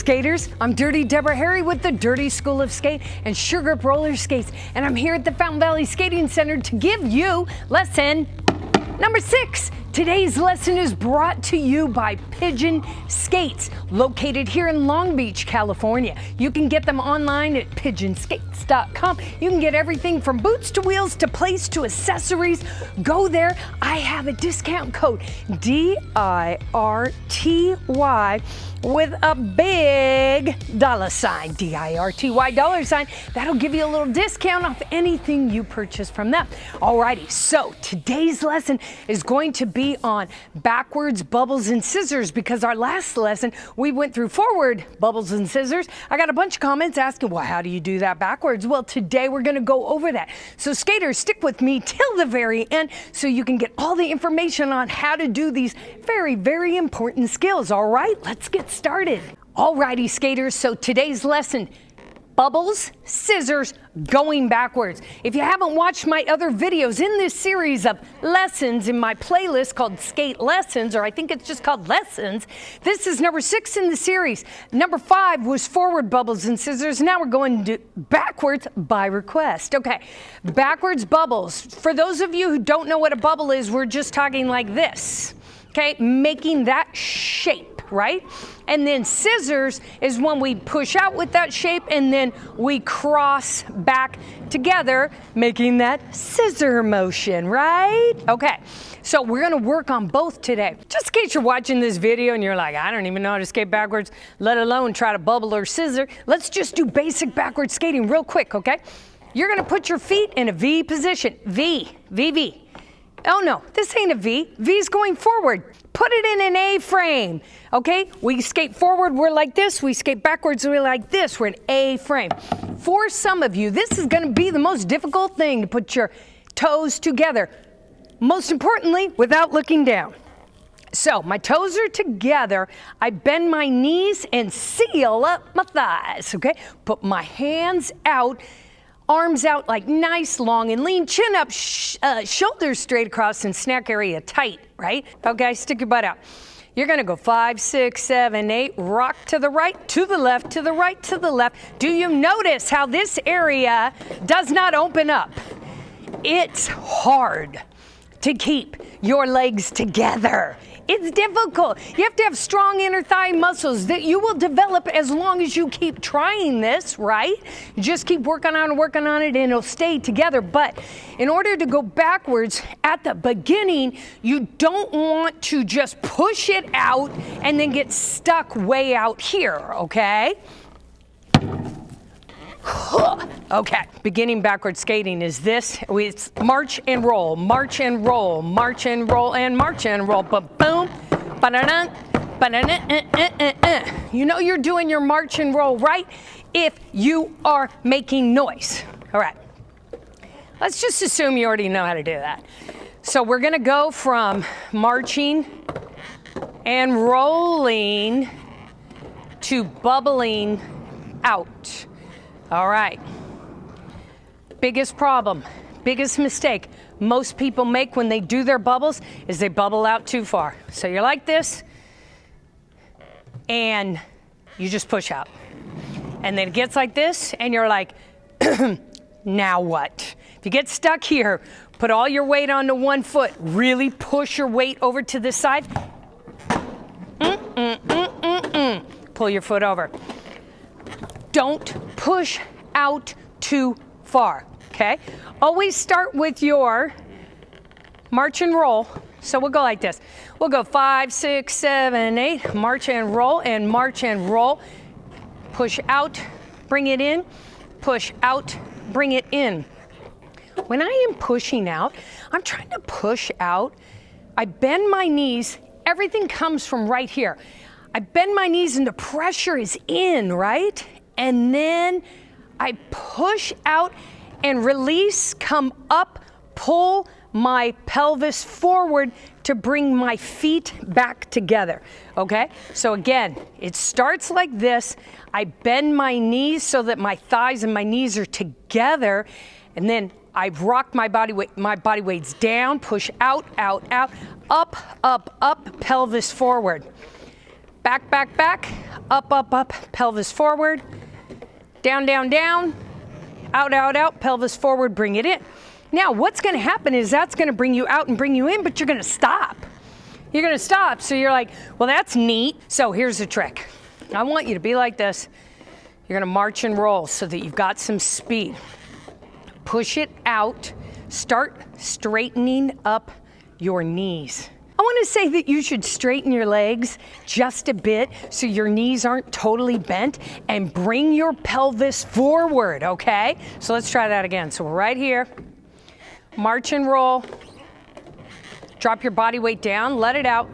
skaters. I'm Dirty Deborah Harry with the Dirty School of Skate and Sugar Grip Roller Skates, and I'm here at the Fountain Valley Skating Center to give you lesson number 6. Today's lesson is brought to you by Pigeon Skates, located here in Long Beach, California. You can get them online at pigeonskates.com. You can get everything from boots to wheels to plates to accessories. Go there. I have a discount code, DIRTY, with a big $, DIRTY $. That'll give you a little discount off anything you purchase from them. Alrighty, so today's lesson is going to be on backwards bubbles and scissors, because our last lesson we went through forward bubbles and scissors. I got a bunch of comments asking, well, how do you do that backwards? Well, today we're going to go over that. So skaters, stick with me till the very end so you can get all the information on how to do these very, very important skills. All right, let's get started. Alrighty, skaters, so today's lesson, bubbles, scissors, going backwards. If you haven't watched my other videos in this series of lessons in my playlist called Skate Lessons, or I think it's just called Lessons, this is number 6 in the series. Number 5 was forward bubbles and scissors. Now we're going to backwards by request. Okay, backwards bubbles. For those of you who don't know what a bubble is, we're just talking like this. Okay, making that shape, right? And then scissors is when we push out with that shape and then we cross back together, making that scissor motion, right? Okay, so we're gonna work on both today. Just in case you're watching this video and you're like, I don't even know how to skate backwards, let alone try to bubble or scissor, let's just do basic backward skating real quick, okay? You're gonna put your feet in a V position, V, V, V. Oh no, this ain't a V. V's going forward. Put it in an A frame, okay? We skate forward, we're like this. We skate backwards, we're like this. We're an A frame. For some of you, this is gonna be the most difficult thing, to put your toes together. Most importantly, without looking down. So my toes are together. I bend my knees and seal up my thighs, okay? Put my hands out, arms out like nice, long and lean, chin up, shoulders straight across and snack area tight, right? Okay, stick your butt out. You're gonna go 5, 6, 7, 8, rock to the right, to the left, to the right, to the left. Do you notice how this area does not open up? It's hard to keep your legs together. It's difficult. You have to have strong inner thigh muscles that you will develop as long as you keep trying this, right? You just keep working on it and it'll stay together. But in order to go backwards at the beginning, you don't want to just push it out and then get stuck way out here, okay? Okay, beginning backward skating is this. It's march and roll, march and roll, march and roll, and march and roll. But boom, ba-da-dun, ba-da-dun, You know you're doing your march and roll right if you are making noise. All right, let's just assume you already know how to do that. So we're gonna go from marching and rolling to bubbling out. All right, biggest problem, biggest mistake most people make when they do their bubbles is they bubble out too far. So you're like this, and you just push out. And then it gets like this, and you're like, now what? If you get stuck here, put all your weight onto one foot, really push your weight over to the side. Pull your foot over. Don't push out too far, okay? Always start with your march and roll. So we'll go like this. We'll go 5, 6, 7, 8, march and roll and march and roll. Push out, bring it in, push out, bring it in. When I am pushing out, I'm trying to push out. I bend my knees, everything comes from right here. I bend my knees and the pressure is in, right? And then I push out and release, come up, pull my pelvis forward to bring my feet back together, okay? So again, it starts like this. I bend my knees so that my thighs and my knees are together, and then I rock my body weight's down, push out, out, out, up, up, up, pelvis forward. Back, back, back, up, up, up, pelvis forward, down, down, down, out, out, out, pelvis forward, bring it in. Now, what's gonna happen is that's gonna bring you out and bring you in, but you're gonna stop. You're gonna stop, so you're like, well, that's neat. So here's the trick. I want you to be like this. You're gonna march and roll so that you've got some speed. Push it out, start straightening up your knees. I want to say that you should straighten your legs just a bit so your knees aren't totally bent, and bring your pelvis forward, okay? So let's try that again. So we're right here, march and roll, drop your body weight down, let it out,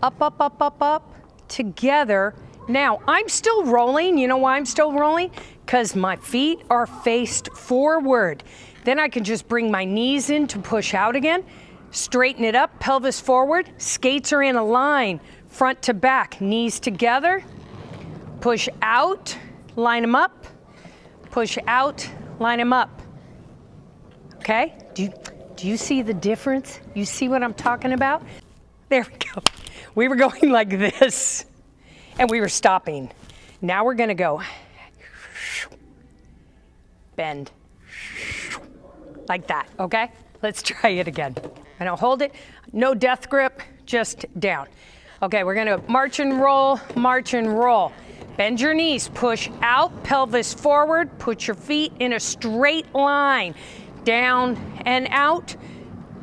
up, up, up, up, up, together. Now, I'm still rolling. You know why I'm still rolling? Because my feet are faced forward. Then I can just bring my knees in to push out again. Straighten it up, pelvis forward, skates are in a line, front to back, knees together, push out, line them up, push out, line them up. Okay, do you see the difference? You see what I'm talking about? There we go. We were going like this, and we were stopping. Now we're gonna go bend, like that, okay? Let's try it again. I don't hold it, no death grip, just down. Okay, we're gonna march and roll, march and roll. Bend your knees, push out, pelvis forward, put your feet in a straight line. Down and out,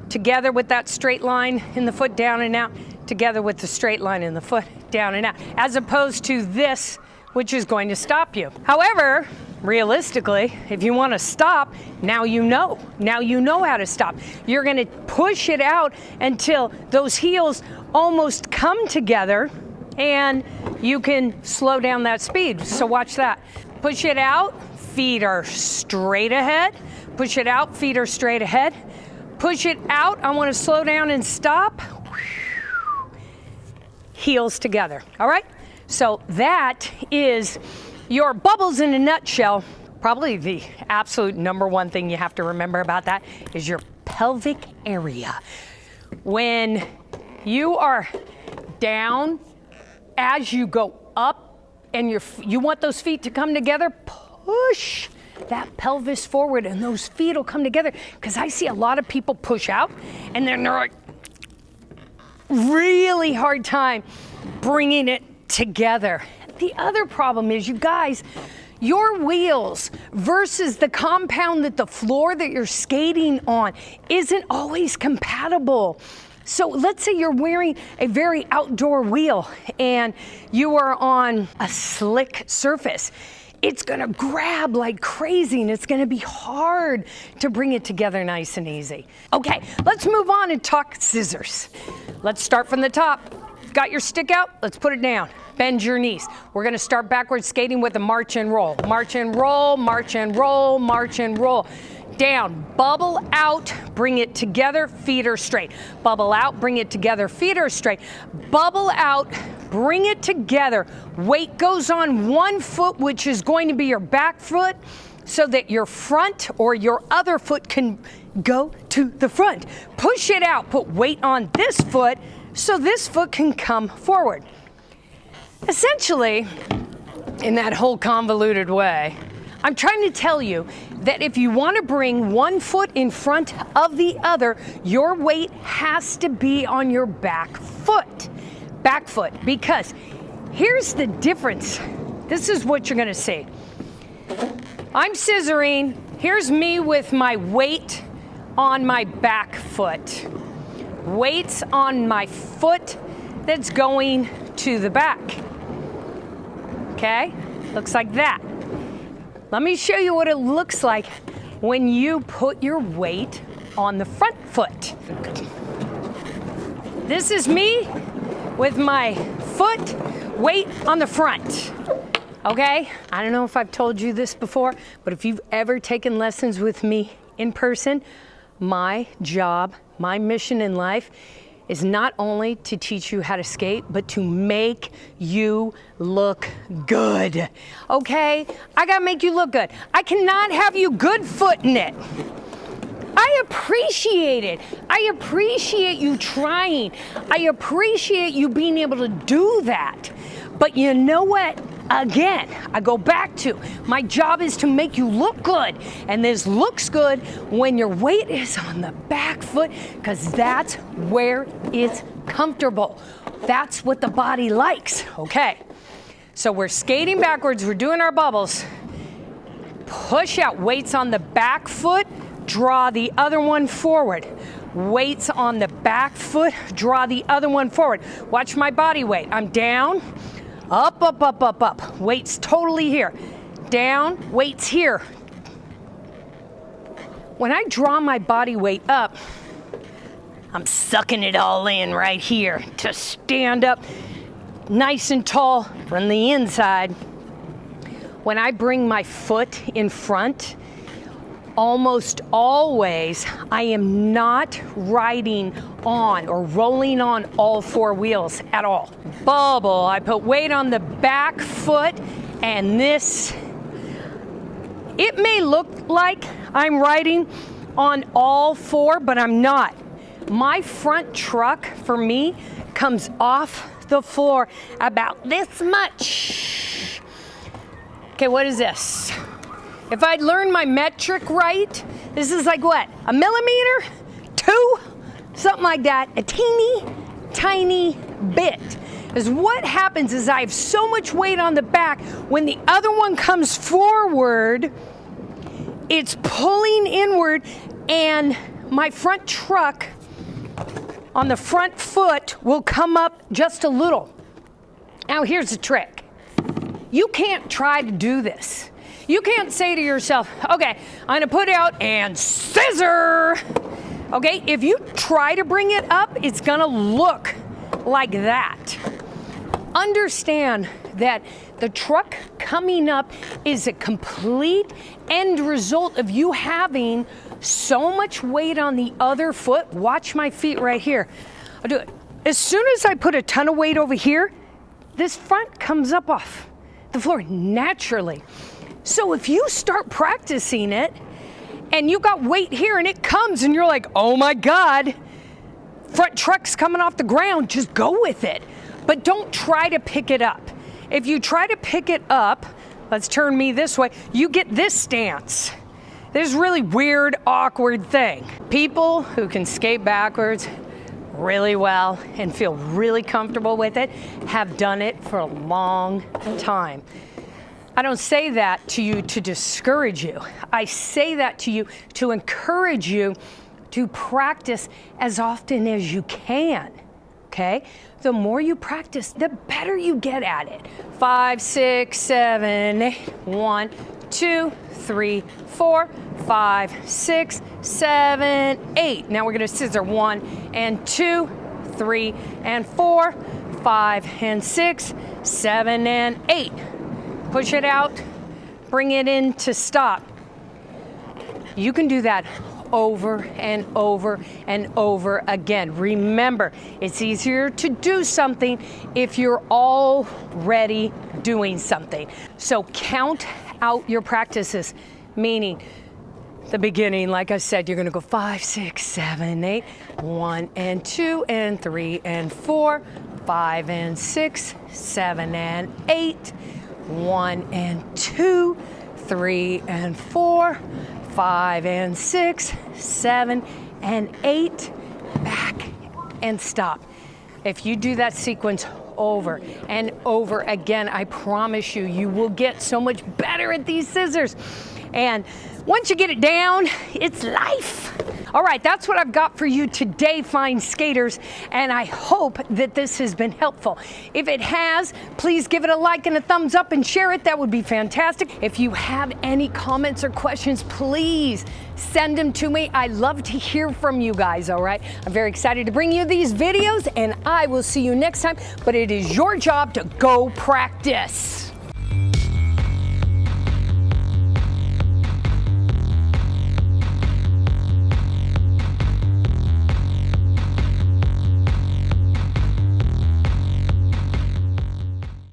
together with that straight line in the foot, down and out, together with the straight line in the foot, down and out, as opposed to this, which is going to stop you. However, realistically, if you want to stop, now you know how to stop. You're going to push it out until those heels almost come together, and you can slow down that speed. So watch that. Push it out, feet are straight ahead. Push it out, feet are straight ahead. Push it out, I want to slow down and stop. Heels together, all right? So that is your bubbles in a nutshell. Probably the absolute number one thing you have to remember about that is your pelvic area. When you are down, as you go up and you want those feet to come together, push that pelvis forward and those feet will come together. Because I see a lot of people push out and then they're like, really hard time bringing it together. The other problem is, you guys, your wheels versus the compound that the floor that you're skating on isn't always compatible. So let's say you're wearing a very outdoor wheel and you are on a slick surface. It's gonna grab like crazy and it's gonna be hard to bring it together nice and easy. Okay, let's move on and talk scissors. Let's start from the top. Got your stick out? Let's put it down. Bend your knees. We're gonna start backwards skating with a march and roll. March and roll, march and roll, march and roll. Down, bubble out, bring it together, feet are straight. Bubble out, bring it together, feet are straight. Bubble out, bring it together. Weight goes on one foot, which is going to be your back foot, so that your front or your other foot can go to the front. Push it out, put weight on this foot, so this foot can come forward. Essentially, in that whole convoluted way, I'm trying to tell you that if you want to bring one foot in front of the other, your weight has to be on your back foot. Back foot, because here's the difference. This is what you're going to see. I'm scissoring. Here's me with my weight on my back foot. Weight's on my foot that's going to the back. Okay? Looks like that. Let me show you what it looks like when you put your weight on the front foot. This is me with my foot weight on the front. Okay? I don't know if I've told you this before, but if you've ever taken lessons with me in person, my job, my mission in life is not only to teach you how to skate, but to make you look good, okay? I gotta make you look good. I cannot have you good footing it. I appreciate it. I appreciate you trying. I appreciate you being able to do that. But you know what? Again, I go back to, my job is to make you look good. And this looks good when your weight is on the back foot, because that's where it's comfortable. That's what the body likes, okay? So we're skating backwards, we're doing our bubbles. Push out, weights on the back foot, draw the other one forward. Weights on the back foot, draw the other one forward. Watch my body weight. I'm down, up, up, up, up, up. Weights totally here. Down, weights here. When I draw my body weight up, I'm sucking it all in right here to stand up nice and tall from the inside. When I bring my foot in front, almost always I am not riding on or rolling on all four wheels at all. Bubble, I put weight on the back foot, and this, it may look like I'm riding on all four, but I'm not. My front truck, for me, comes off the floor about this much. Okay, what is this? If I'd learned my metric right, this is like what? A millimeter? 2? Something like that. A teeny, tiny bit. Because what happens is I have so much weight on the back, when the other one comes forward, it's pulling inward, and my front truck on the front foot will come up just a little. Now here's the trick. You can't try to do this. You can't say to yourself, okay, I'm gonna put out and scissor. Okay, if you try to bring it up, it's gonna look like that. Understand that the truck coming up is a complete end result of you having so much weight on the other foot. Watch my feet right here. I'll do it. As soon as I put a ton of weight over here, this front comes up off the floor naturally. So if you start practicing it and you got weight here and it comes and you're like, oh my God, front truck's coming off the ground, just go with it. But don't try to pick it up. If you try to pick it up, let's turn me this way, you get this stance. This really weird, awkward thing. People who can skate backwards really well and feel really comfortable with it have done it for a long time. I don't say that to you to discourage you. I say that to you to encourage you to practice as often as you can, okay? The more you practice, the better you get at it. 5, 6, 7, 8. 1, 2, 3, 4, 5, 6, 7, 8. Now we're gonna scissor 1 and 2, 3 and 4, 5 and 6, 7 and 8. Push it out, bring it in to stop. You can do that over and over and over again. Remember, it's easier to do something if you're already doing something. So count out your practices, meaning the beginning, like I said, you're gonna go 5, 6, 7, 8, 1 and 2 and 3 and 4, 5 and 6, 7 and 8, 1 and 2, 3 and 4, 5 and 6, 7 and 8, back and stop. If you do that sequence over and over again, I promise you, you will get so much better at these scissors. And once you get it down, it's life. All right, that's what I've got for you today, fine skaters, and I hope that this has been helpful. If it has, please give it a like and a thumbs up and share it. That would be fantastic. If you have any comments or questions, please send them to me. I love to hear from you guys, all right? I'm very excited to bring you these videos, and I will see you next time, but it is your job to go practice.